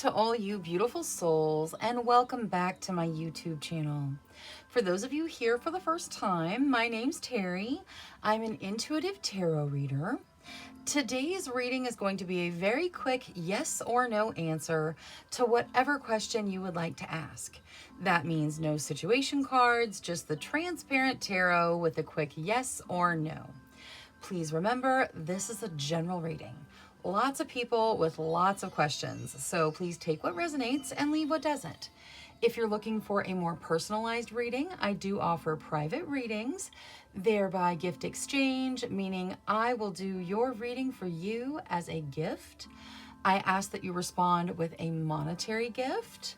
to all you beautiful souls, and welcome back to my YouTube channel. For those of you here for the first time, my name's Cheri. I'm an intuitive tarot reader. Today's reading is going to be a very quick yes or no answer to whatever question you would like to ask. That means no situation cards, just the transparent tarot with a quick yes or no. Please remember, this is a general reading. Lots of people with lots of questions, so please take what resonates and leave what doesn't. If you're looking for a more personalized reading, I do offer private readings, thereby gift exchange, meaning I will do your reading for you as a gift. I ask that you respond with a monetary gift.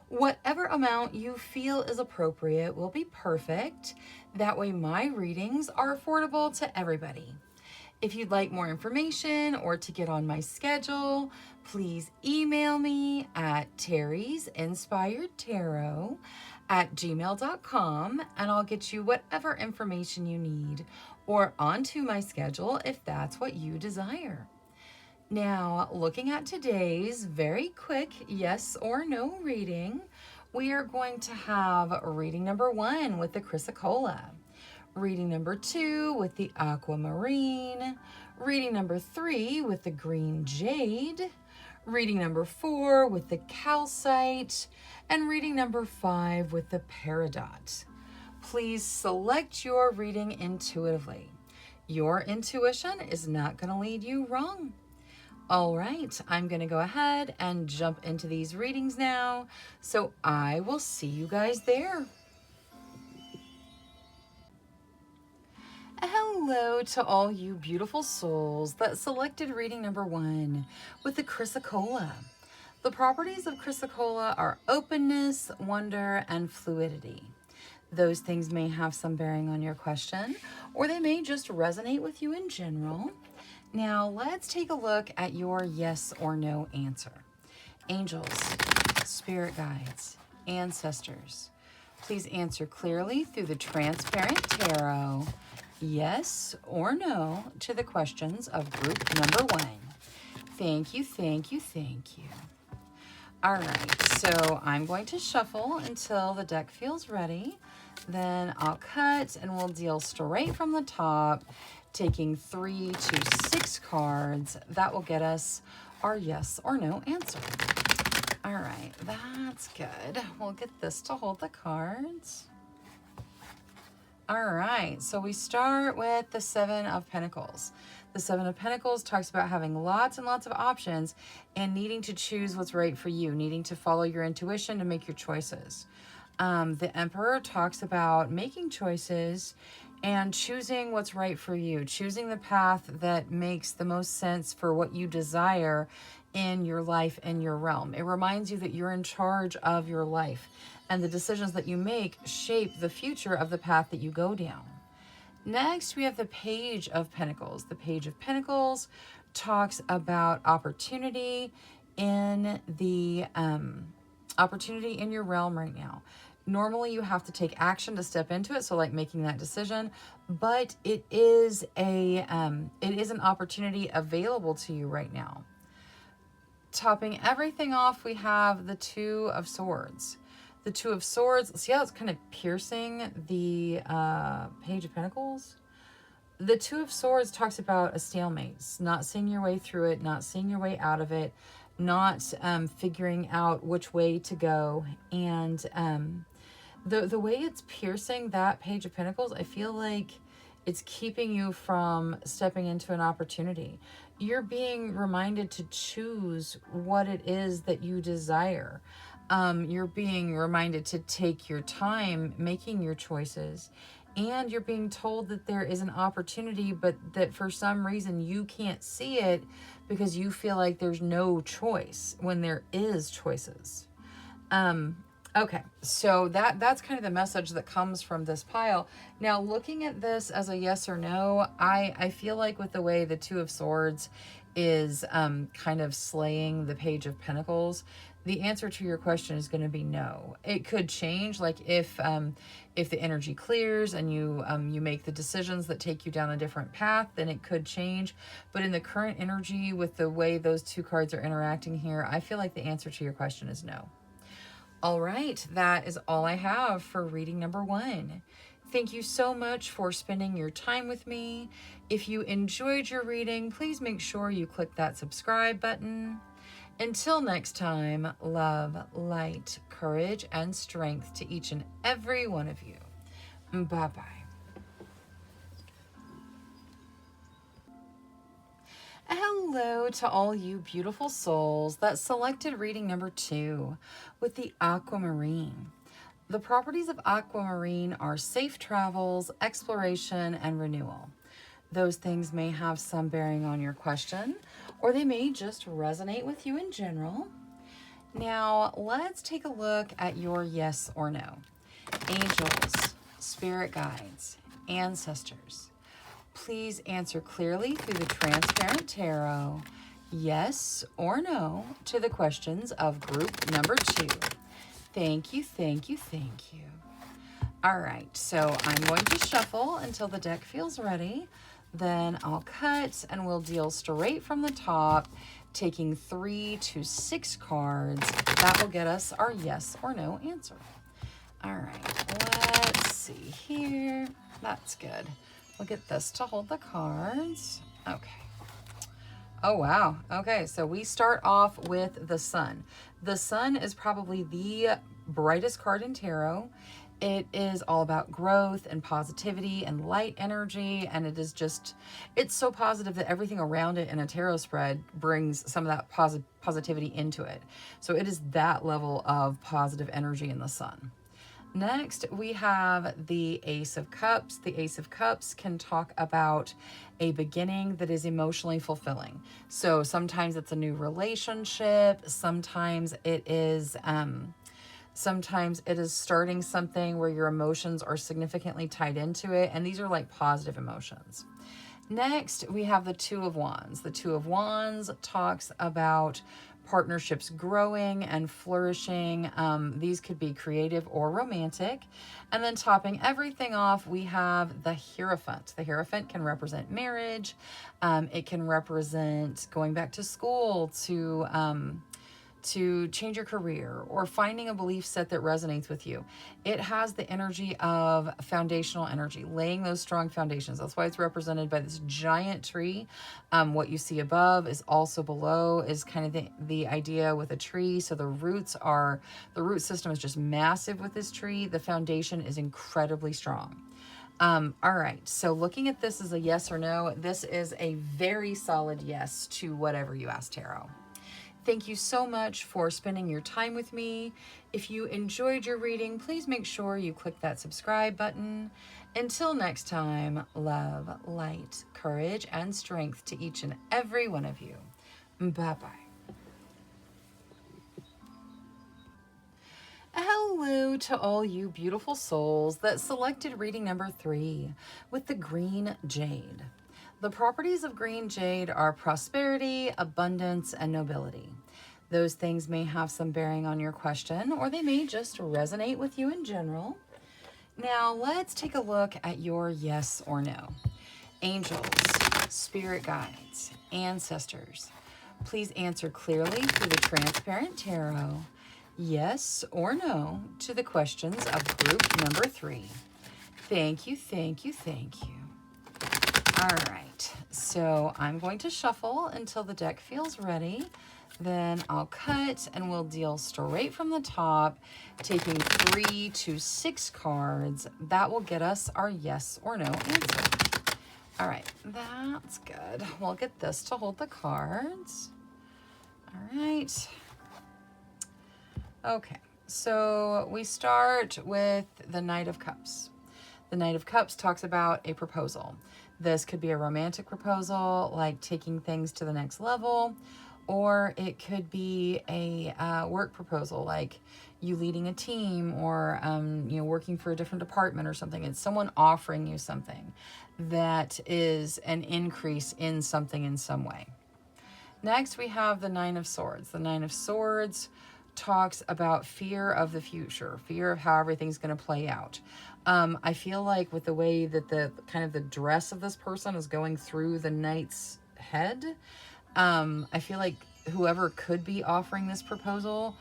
Whatever amount you feel is appropriate will be perfect. That way my readings are affordable to everybody. If you'd like more information or to get on my schedule, please email me at terrysinspiredtarot@gmail.com and I'll get you whatever information you need or onto my schedule if that's what you desire. Now, looking at today's very quick yes or no reading, we are going to have reading number 1 with the Chrysocolla, reading number 2 with the Aquamarine, reading number 3 with the Green Jade, reading number 4 with the Calcite, and reading number 5 with the Peridot. Please select your reading intuitively. Your intuition is not going to lead you wrong. All right, I'm going to go ahead and jump into these readings now, so I will see you guys there. Hello to all you beautiful souls that selected reading number 1 with the Chrysocolla. The properties of Chrysocolla are openness, wonder, and fluidity. Those things may have some bearing on your question, or they may just resonate with you in general. Now, let's take a look at your yes or no answer. Angels, spirit guides, ancestors, please answer clearly through the transparent tarot, yes or no, to the questions of group number 1. Thank you, thank you, thank you. All right, so I'm going to shuffle until the deck feels ready. Then I'll cut and we'll deal straight from the top, taking 3 to 6 cards. That will get us our yes or no answer. All right, that's good. We'll get this to hold the cards. All right, so we start with the 7 of Pentacles. The 7 of Pentacles talks about having lots and lots of options and needing to choose what's right for you, needing to follow your intuition to make your choices. The Emperor talks about making choices and choosing what's right for you, choosing the path that makes the most sense for what you desire in your life and your realm. It reminds you that you're in charge of your life, and the decisions that you make shape the future of the path that you go down. Next, we have the Page of Pentacles. The Page of Pentacles talks about opportunity in the opportunity in your realm right now. Normally, you have to take action to step into it, so like making that decision, but it is an opportunity available to you right now. Topping everything off, we have the 2 of Swords. The 2 of Swords, see how it's kind of piercing the Page of Pentacles? The 2 of Swords talks about a stalemate, not seeing your way through it, not seeing your way out of it, not figuring out which way to go. And the way it's piercing that Page of Pentacles, I feel like it's keeping you from stepping into an opportunity. You're being reminded to choose what it is that you desire. You're being reminded to take your time making your choices. And you're being told that there is an opportunity, but that for some reason you can't see it because you feel like there's no choice when there is choices. Okay, so that's kind of the message that comes from this pile. Now, looking at this as a yes or no, I feel like with the way the 2 of Swords is kind of slaying the Page of Pentacles, the answer to your question is going to be no. It could change, like if the energy clears and you make the decisions that take you down a different path, then it could change. But in the current energy, with the way those two cards are interacting here, I feel like the answer to your question is no. All right, that is all I have for reading number 1. Thank you so much for spending your time with me. If you enjoyed your reading, please make sure you click that subscribe button. Until next time, love, light, courage, and strength to each and every one of you. Bye-bye. Hello to all you beautiful souls that selected reading number 2 with the aquamarine. The properties of aquamarine are safe travels, exploration, and renewal. Those things may have some bearing on your question, or they may just resonate with you in general. Now, let's take a look at your yes or no. Angels, spirit guides, ancestors. Please answer clearly through the transparent tarot, yes or no, to the questions of group number 2. Thank you, thank you, thank you. All right, so I'm going to shuffle until the deck feels ready. Then I'll cut and we'll deal straight from the top, taking 3 to 6 cards. That will get us our yes or no answer. All right, let's see here. That's good. We'll get this to hold the cards. Okay. Oh, wow. Okay, so we start off with the sun. The sun is probably the brightest card in tarot. It is all about growth and positivity and light energy, and it is just, it's so positive that everything around it in a tarot spread brings some of that positivity into it. So it is that level of positive energy in the sun. Next, we have the Ace of Cups. The Ace of Cups can talk about a beginning that is emotionally fulfilling. So sometimes it's a new relationship. Sometimes it is starting something where your emotions are significantly tied into it. And these are like positive emotions. Next, we have the Two of Wands. The Two of Wands talks about partnerships growing and flourishing. These could be creative or romantic. And then topping everything off, we have the Hierophant. The Hierophant can represent marriage. It can represent going back to school to change your career or finding a belief set that resonates with you. It has the energy of foundational energy, laying those strong foundations. That's why it's represented by this giant tree. What you see above is also below, is kind of the idea with a tree. So the root system is just massive with this tree. The foundation is incredibly strong. All right, so looking at this as a yes or no, this is a very solid yes to whatever you asked tarot. Thank you so much for spending your time with me. If you enjoyed your reading, please make sure you click that subscribe button. Until next time, love, light, courage, and strength to each and every one of you. Bye-bye. Hello to all you beautiful souls that selected reading number 3 with the green jade. The properties of green jade are prosperity, abundance, and nobility. Those things may have some bearing on your question, or they may just resonate with you in general. Now, let's take a look at your yes or no. Angels, spirit guides, ancestors. Please answer clearly through the transparent tarot, yes or no, to the questions of group number 3. Thank you, thank you, thank you. All right, so I'm going to shuffle until the deck feels ready. Then I'll cut and we'll deal straight from the top, taking 3 to 6 cards. That will get us our yes or no answer. All right, that's good. We'll get this to hold the cards. All right. Okay, so we start with the Knight of Cups. The Knight of Cups talks about a proposal. This could be a romantic proposal, like taking things to the next level, or it could be a work proposal, like you leading a team or working for a different department or something. It's someone offering you something that is an increase in something in some way. Next, we have the Nine of Swords. The Nine of Swords talks about fear of the future, fear of how everything's going to play out. I feel like with the way that the kind of the dress of this person is going through the knight's head, I feel like whoever could be offering this proposal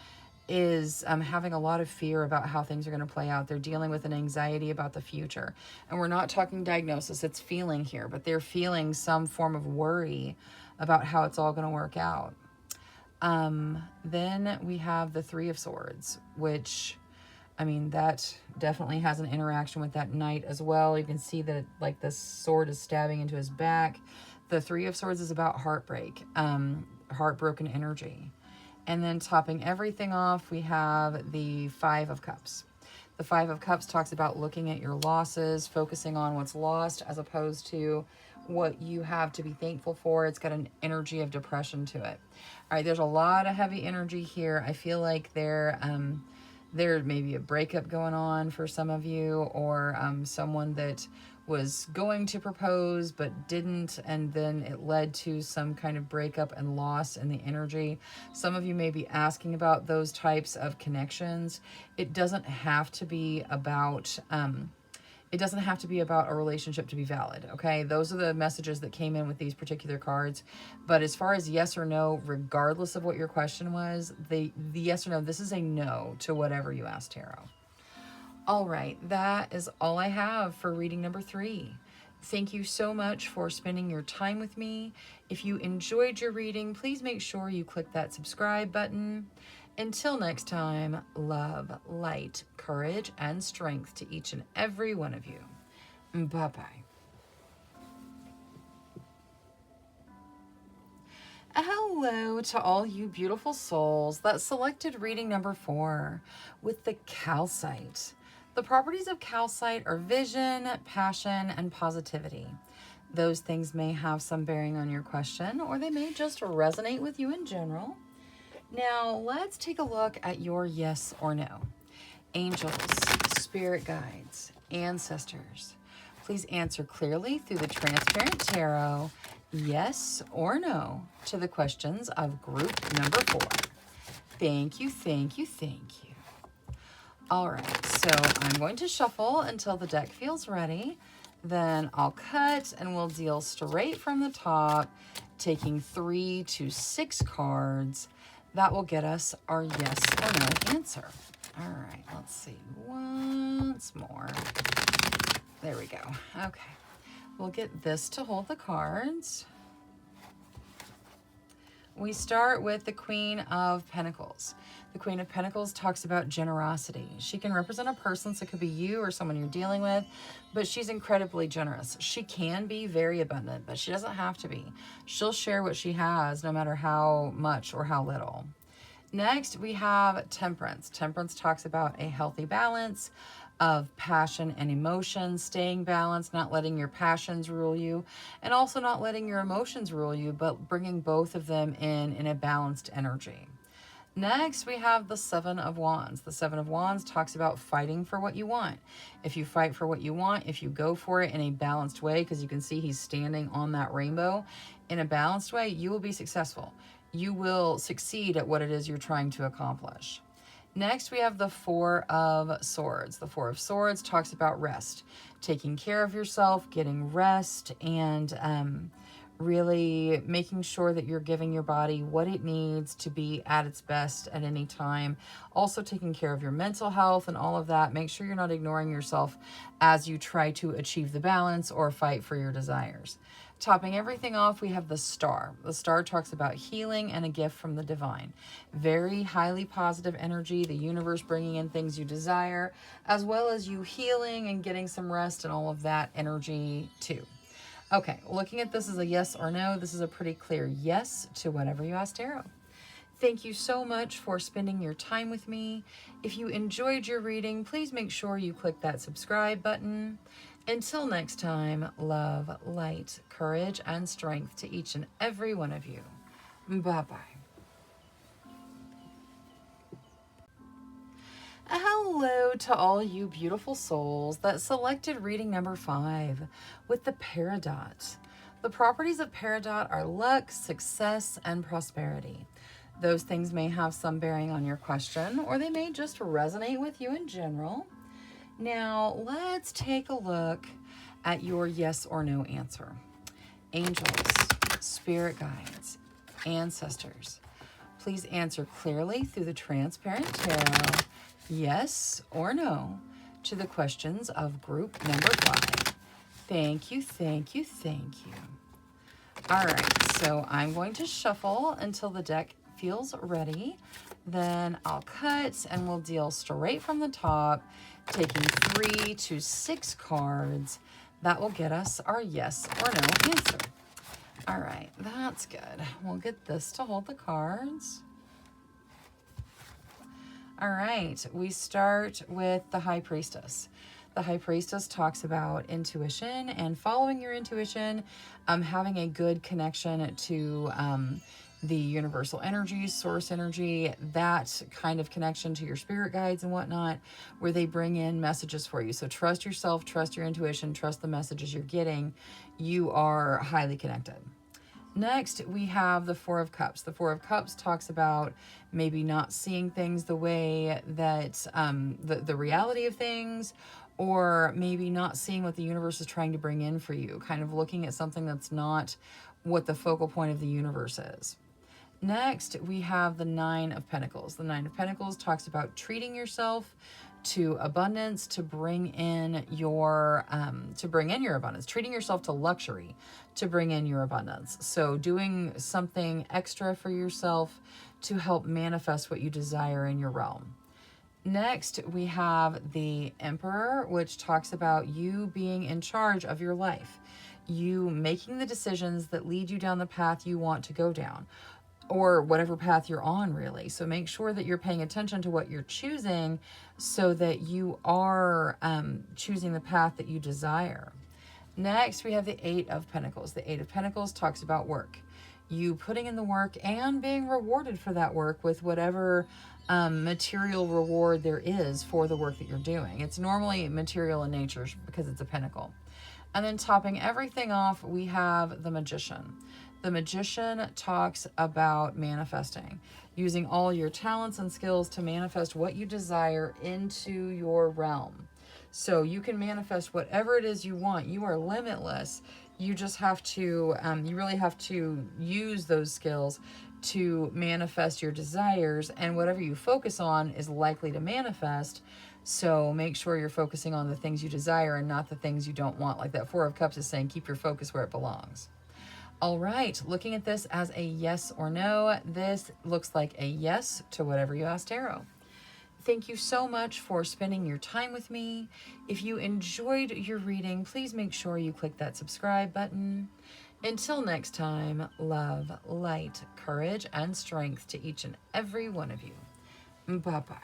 is having a lot of fear about how things are going to play out. They're dealing with an anxiety about the future. And we're not talking diagnosis, it's feeling here, but they're feeling some form of worry about how it's all going to work out. Then we have the Three of Swords, which, I mean, that definitely has an interaction with that knight as well. You can see that like the sword is stabbing into his back. The Three of Swords is about heartbreak, heartbroken energy. And then topping everything off, we have the Five of Cups. The Five of Cups talks about looking at your losses, focusing on what's lost as opposed to what you have to be thankful for. It's got an energy of depression to it. All right, there's a lot of heavy energy here. I feel like there may be a breakup going on for some of you, or someone that was going to propose but didn't, and then it led to some kind of breakup and loss in the energy. Some of you may be asking about those types of connections. It doesn't have to be about a relationship to be valid, okay? Those are the messages that came in with these particular cards. But as far as yes or no, regardless of what your question was, the yes or no, this is a no to whatever you asked tarot. All right, that is all I have for reading number 3. Thank you so much for spending your time with me. If you enjoyed your reading, please make sure you click that subscribe button. Until next time, love, light, courage, and strength to each and every one of you. Bye-bye. Hello to all you beautiful souls that selected reading number 4 with the calcite. The properties of calcite are vision, passion, and positivity. Those things may have some bearing on your question, or they may just resonate with you in general. Now, let's take a look at your yes or no. Angels, spirit guides, ancestors, please answer clearly through the transparent tarot, yes or no, to the questions of group number 4. Thank you, thank you, thank you. All right, so I'm going to shuffle until the deck feels ready. Then I'll cut and we'll deal straight from the top, taking 3 to 6 cards. That will get us our yes or no answer. All right, let's see once more. There we go. Okay, we'll get this to hold the cards. We start with the Queen of Pentacles. The Queen of Pentacles talks about generosity. She can represent a person, so it could be you or someone you're dealing with, but she's incredibly generous. She can be very abundant, but she doesn't have to be. She'll share what she has, no matter how much or how little. Next, we have Temperance. Temperance talks about a healthy balance of passion and emotion, staying balanced, not letting your passions rule you, and also not letting your emotions rule you, but bringing both of them in a balanced energy. Next, we have the Seven of Wands. The Seven of Wands talks about fighting for what you want. If you fight for what you want, if you go for it in a balanced way, because you can see he's standing on that rainbow, in a balanced way, you will be successful. You will succeed at what it is you're trying to accomplish. Next, we have the Four of Swords. The Four of Swords talks about rest, taking care of yourself, getting rest, and really making sure that you're giving your body what it needs to be at its best at any time. Also taking care of your mental health and all of that. Make sure you're not ignoring yourself as you try to achieve the balance or fight for your desires. Topping everything off, we have the Star. The Star talks about healing and a gift from the divine. Very highly positive energy, the universe bringing in things you desire, as well as you healing and getting some rest and all of that energy too. Okay, looking at this as a yes or no, this is a pretty clear yes to whatever you asked tarot. Thank you so much for spending your time with me. If you enjoyed your reading, please make sure you click that subscribe button. Until next time, love, light, courage, and strength to each and every one of you. Bye-bye. Hello to all you beautiful souls that selected reading number 5 with the Peridot. The properties of Peridot are luck, success, and prosperity. Those things may have some bearing on your question, or they may just resonate with you in general. Now, let's take a look at your yes or no answer. Angels, spirit guides, ancestors, please answer clearly through the transparent tarot, yes or no, to the questions of group number 5. Thank you, thank you, thank you. All right, so I'm going to shuffle until the deck feels ready. Then I'll cut and we'll deal straight from the top, taking 3 to 6 cards. That will get us our yes or no answer. All right, that's good. We'll get this to hold the cards. All right, we start with the High Priestess. The High Priestess talks about intuition and following your intuition, having a good connection to the universal energy, source energy, that kind of connection to your spirit guides and whatnot, where they bring in messages for you. So trust yourself, trust your intuition, trust the messages you're getting. You are highly connected. Next, we have the Four of Cups. The Four of Cups talks about maybe not seeing things the way that, the reality of things, or maybe not seeing what the universe is trying to bring in for you, kind of looking at something that's not what the focal point of the universe is. Next, we have the Nine of Pentacles. The Nine of Pentacles talks about treating yourself to abundance, to bring in your abundance, treating yourself to luxury, to bring in your abundance. So doing something extra for yourself to help manifest what you desire in your realm. Next, we have the Emperor, which talks about you being in charge of your life, you making the decisions that lead you down the path you want to go down, or whatever path you're on, really. So make sure that you're paying attention to what you're choosing so that you are choosing the path that you desire. Next, we have the Eight of Pentacles. The Eight of Pentacles talks about work. You putting in the work and being rewarded for that work with whatever material reward there is for the work that you're doing. It's normally material in nature because it's a pentacle. And then topping everything off, we have the Magician. The Magician talks about manifesting, using all your talents and skills to manifest what you desire into your realm. So you can manifest whatever it is you want. You are limitless. You just have to, you really have to use those skills to manifest your desires, and whatever you focus on is likely to manifest. So make sure you're focusing on the things you desire and not the things you don't want. Like that Four of Cups is saying, keep your focus where it belongs. All right, looking at this as a yes or no, this looks like a yes to whatever you asked tarot. Thank you so much for spending your time with me. If you enjoyed your reading, please make sure you click that subscribe button. Until next time, love, light, courage, and strength to each and every one of you. Bye-bye.